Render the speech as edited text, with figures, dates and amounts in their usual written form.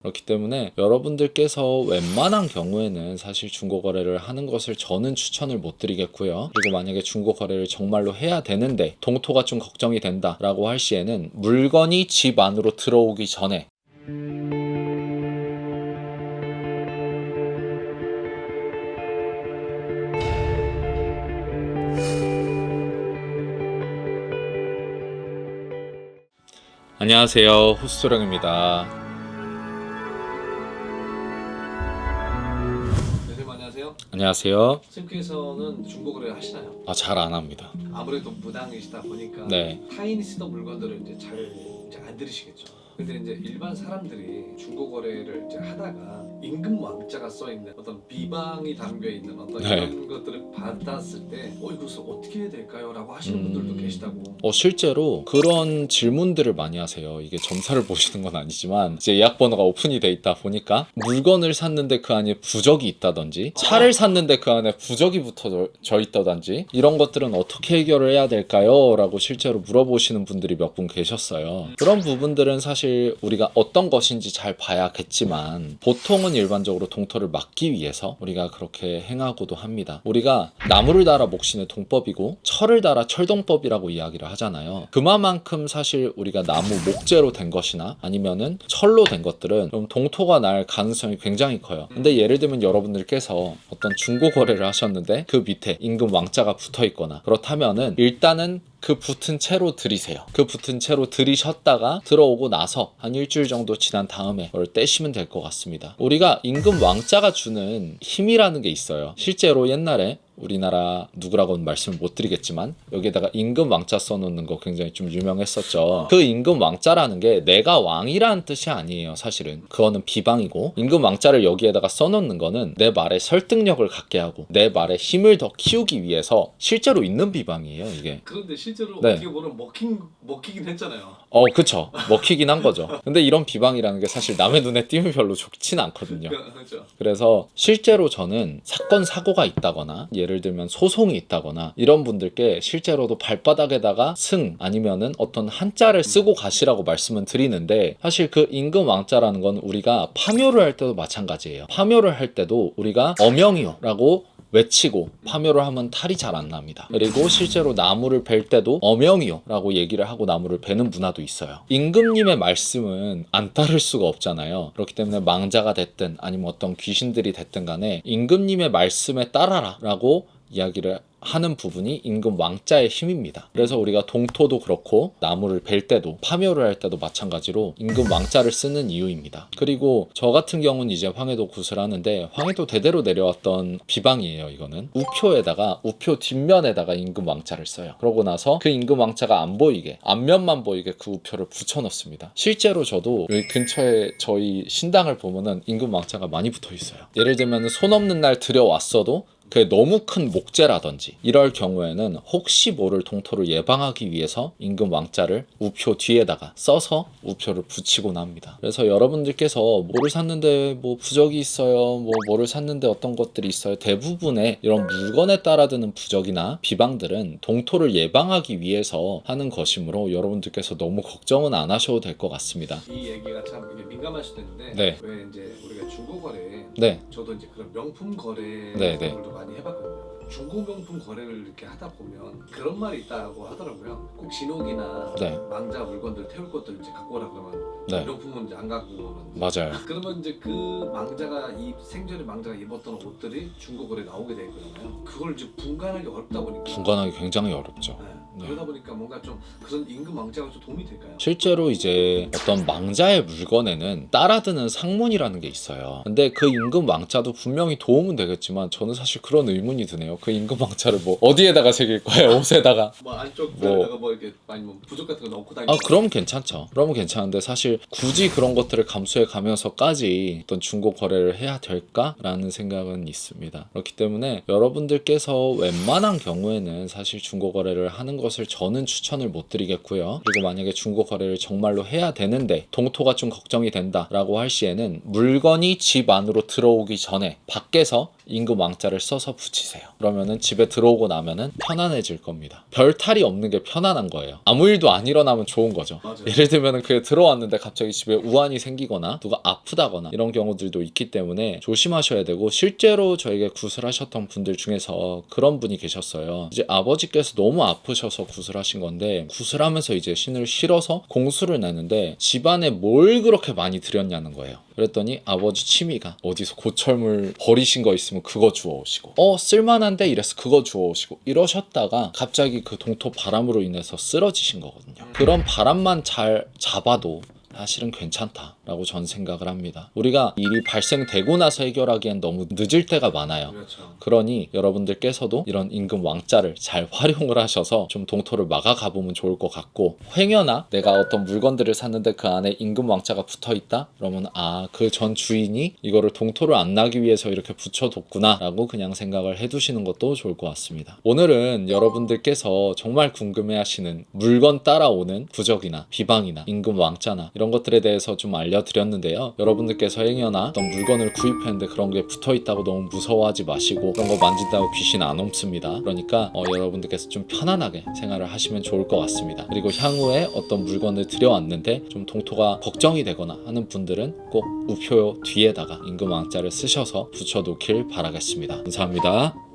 그렇기 때문에 여러분들께서 웬만한 경우에는 사실 중고거래를 하는 것을 저는 추천을 못 드리겠고요. 그리고 만약에 중고거래를 정말로 해야 되는데 동토가 좀 걱정이 된다 라고 할 시에는 물건이 집 안으로 들어오기 전에 안녕하세요, 호스토령입니다. 선생님 안녕하세요. 안녕하세요. 선생님께서는 중고거래 하시나요? 잘 안 합니다. 아무래도 무당이시다 보니까 네. 타인이 쓰던 물건들을 이제 잘 안 들으시겠죠. 근데 이제 일반 사람들이 중고거래를 이제 하다가 임금 왕자가 써 있는 어떤 비방이 담겨 있는 어떤 네. 이런 것들을 받았을 때 이것을 어떻게 해야 될까요?라고 하시는 분들도 계시다고. 실제로 그런 질문들을 많이 하세요. 이게 점사를 보시는 건 아니지만 이제 예약번호가 오픈이 돼 있다 보니까 물건을 샀는데 그 안에 부적이 있다든지 차를 샀는데 그 안에 부적이 붙어져 있다든지 이런 것들은 어떻게 해결을 해야 될까요? 라고 실제로 물어보시는 분들이 몇 분 계셨어요. 그런 부분들은 사실 우리가 어떤 것인지 잘 봐야겠지만 보통은 일반적으로 동토를 막기 위해서 우리가 그렇게 행하고도 합니다. 우리가 나무를 달아 목신의 동법이고 철을 달아 철동법이라고 이야기를 하잖아요. 그만큼 사실 우리가 나무 목재로 된 것이나 아니면은 철로 된 것들은 좀 동토가 날 가능성이 굉장히 커요. 근데 예를 들면 여러분들께서 어떤 중고 거래를 하셨는데 그 밑에 임금 왕자가 붙어 있거나 그렇다면은 일단은 그 붙은 채로 들이세요. 그 붙은 채로 들이셨다가 들어오고 나서 한 일주일 정도 지난 다음에 그걸 떼시면 될 것 같습니다. 우리가 임금 왕자가 주는 힘이라는 게 있어요. 실제로 옛날에 우리나라 누구라고는 말씀을 못 드리겠지만 여기에다가 임금 왕자 써놓는 거 굉장히 좀 유명했었죠. 그 임금 왕자라는 게 내가 왕이라는 뜻이 아니에요. 사실은 그거는 비방이고, 임금 왕자를 여기에다가 써놓는 거는 내 말에 설득력을 갖게 하고 내 말에 힘을 더 키우기 위해서 실제로 있는 비방이에요, 이게. 그런데 실제로 네. 어떻게 보면 먹히긴 했잖아요. 그쵸. 먹히긴 한 거죠. 근데 이런 비방이라는 게 사실 남의 눈에 띄면 별로 좋진 않거든요. 그렇죠. 그래서 실제로 저는 사건 사고가 있다거나 예를 들면 소송이 있다거나 이런 분들께 실제로도 발바닥에다가 승 아니면은 어떤 한자를 쓰고 가시라고 말씀은 드리는데, 사실 그 임금 왕자라는 건 우리가 파묘를 할 때도 마찬가지예요. 파묘를 할 때도 우리가 어명이요 라고 외치고 파묘를 하면 탈이 잘 안 납니다. 그리고 실제로 나무를 벨 때도 어명이요 라고 얘기를 하고 나무를 베는 문화도 있어요. 임금님의 말씀은 안 따를 수가 없잖아요. 그렇기 때문에 망자가 됐든 아니면 어떤 귀신들이 됐든 간에 임금님의 말씀에 따라라 라고 이야기를 하는 부분이 임금 왕자의 힘입니다. 그래서 우리가 동토도 그렇고 나무를 벨 때도 파묘를 할 때도 마찬가지로 임금 왕자를 쓰는 이유입니다. 그리고 저 같은 경우는 이제 황해도 굿을 하는데 황해도 대대로 내려왔던 비방이에요. 이거는 우표에다가 우표 뒷면에다가 임금 왕자를 써요. 그러고 나서 그 임금 왕자가 안 보이게 앞면만 보이게 그 우표를 붙여 넣습니다. 실제로 저도 여기 근처에 저희 신당을 보면은 임금 왕자가 많이 붙어 있어요. 예를 들면 손 없는 날 들여왔어도 그게 너무 큰 목재라든지 이럴 경우에는 혹시 모를 동토를 예방하기 위해서 임금 왕자를 우표 뒤에다가 써서 우표를 붙이곤 합니다. 그래서 여러분들께서 뭐를 샀는데 뭐 부적이 있어요, 뭐를 샀는데 어떤 것들이 있어요, 대부분의 이런 물건에 따라드는 부적이나 비방들은 동토를 예방하기 위해서 하는 것이므로 여러분들께서 너무 걱정은 안 하셔도 될 것 같습니다. 이 얘기가 참 이게 민감할 수도 있는데 네. 왜 이제 우리가 중고거래 네. 저도 이제 그런 명품 거래 네, 것들도 많이 해봤거든요. 중고 명품 거래를 이렇게 하다 보면 그런 말이 있다고 하더라고요. 꼭 진옥이나 네. 망자 물건들 태울 것들 이제 갖고 오라 그러면 네. 명품은 이제 안 갖고 오는. 맞아요. 그러면 이제 그 망자가 생전에 망자가 입었던 옷들이 중고 거래에 나오게 돼 있거든요. 그걸 이제 분간하기 어렵다 보니까. 분간하기 굉장히 어렵죠. 네. 그러다 보니까 뭔가 좀 그런 임금 망자가 좀 도움이 될까요? 실제로 이제 어떤 망자의 물건에는 따라드는 상문이라는 게 있어요. 근데 그 임금 왕자도 분명히 도움은 되겠지만 저는 사실 그런 의문이 드네요. 그 임금 왕자를 뭐 어디에다가 새길 거예요? 옷에다가? 뭐 안쪽 뼈에다가 뭐 이렇게 많이 뭐 부적 같은 거 넣고 다니고. 그럼 괜찮죠. 그러면 괜찮은데 사실 굳이 그런 것들을 감수해 가면서까지 어떤 중고 거래를 해야 될까라는 생각은 있습니다. 그렇기 때문에 여러분들께서 웬만한 경우에는 사실 중고 거래를 하는 것을 저는 추천을 못 드리겠고요. 그리고 만약에 중고 거래를 정말로 해야 되는데 동토가 좀 걱정이 된다라고 할 시에는 물건이 집 안으로 들어오기 전에 밖에서 임금 왕자를 써서 붙이세요. 그러면은 집에 들어오고 나면은 편안해질 겁니다. 별 탈이 없는 게 편안한 거예요. 아무 일도 안 일어나면 좋은 거죠. 맞아요. 예를 들면은 그게 들어왔는데 갑자기 집에 우환이 생기거나 누가 아프다거나 이런 경우들도 있기 때문에 조심하셔야 되고, 실제로 저에게 구슬하셨던 분들 중에서 그런 분이 계셨어요. 이제 아버지께서 너무 아프셔서 구슬하신 건데, 구슬하면서 이제 신을 실어서 공수를 내는데 집안에 뭘 그렇게 많이 들였냐는 거예요. 그랬더니 아버지 취미가 어디서 고철물 버리신 거 있으면 그거 주워오시고, 쓸만한데 이래서 그거 주워오시고 이러셨다가 갑자기 그 동토 바람으로 인해서 쓰러지신 거거든요. 그런 바람만 잘 잡아도 사실은 괜찮다라고 전 생각을 합니다. 우리가 일이 발생되고 나서 해결하기엔 너무 늦을 때가 많아요. 그렇죠. 그러니 여러분들께서도 이런 임금 왕자를 잘 활용을 하셔서 좀 동토를 막아 가보면 좋을 것 같고, 행여나 내가 어떤 물건들을 샀는데 그 안에 임금 왕자가 붙어있다? 그러면 그 전 주인이 이거를 동토를 안 나기 위해서 이렇게 붙여뒀구나 라고 그냥 생각을 해두시는 것도 좋을 것 같습니다. 오늘은 여러분들께서 정말 궁금해하시는 물건 따라오는 부적이나 비방이나 임금 왕자나 이런 것들에 대해서 좀 알려드렸는데요. 여러분들께서 행여나 어떤 물건을 구입했는데 그런 게 붙어있다고 너무 무서워하지 마시고, 그런 거 만진다고 귀신 안 옮습니다. 그러니까 여러분들께서 좀 편안하게 생활을 하시면 좋을 것 같습니다. 그리고 향후에 어떤 물건을 들여왔는데 좀 동토가 걱정이 되거나 하는 분들은 꼭 우표 뒤에다가 임금 왕자를 쓰셔서 붙여놓길 바라겠습니다. 감사합니다.